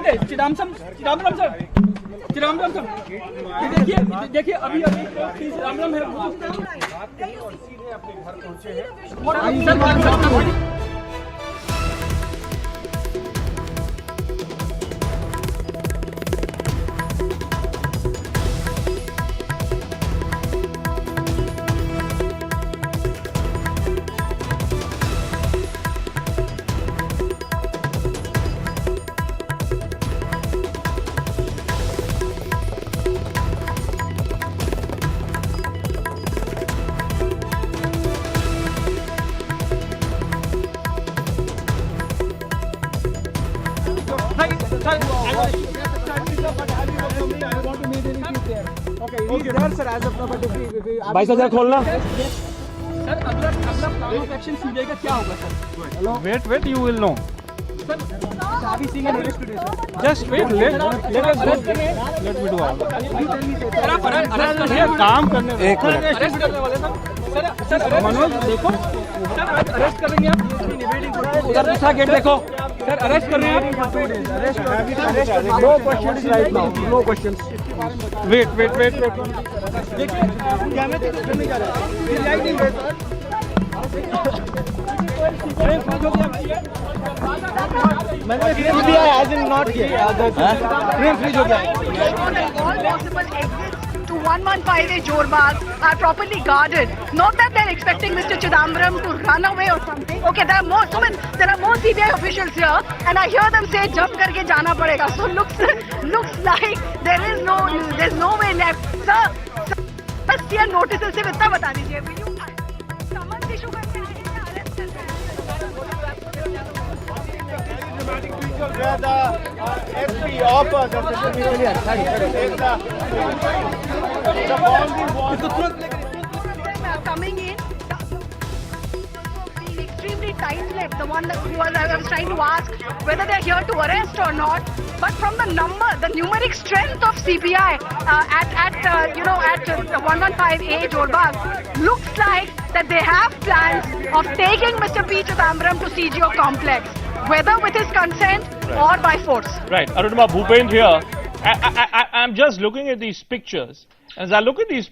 देखिए चिदम्बरम सर देखिए अभी चिदम्बरम है भाई साहब खोलना सर अगला प्लान ऑफ एक्शन सीबीआई का क्या होगा sir wait you will know just wait let me do all sir आप अरेस्ट करने काम करने एक मिनट अरेस्ट करने वाले सर मनोज देखो सर आज अरेस्ट करेंगे आप उधर दूसरा गेट देखो सर अरेस्ट कर रहे हैं आप no questions right now no questions wait देखिए करने जा रहे हैं एज इन नॉट फ्रीज हो गया To 115A Jorbagh are properly guarded. Not that they're expecting Mr. Chidambaram to run away or something. Okay, there are more CBI officials here, and I hear them say jump karke jana padega. So looks like there's no way left. Sir, बस ये notices से इतना बता दीजिए. Will you summons issue करके आएंगे या arrest करके coming in, being extremely tight-lipped. The one that I was trying to ask whether they're here to arrest or not. But from the numeric strength of CBI at 115A Jorbagh, looks like that they have plans of taking Mr. P. Chidambaram to CGO complex, whether with his consent or by force. Right, Arunima Bhupendra here. I'm just looking at these pictures. As I look at these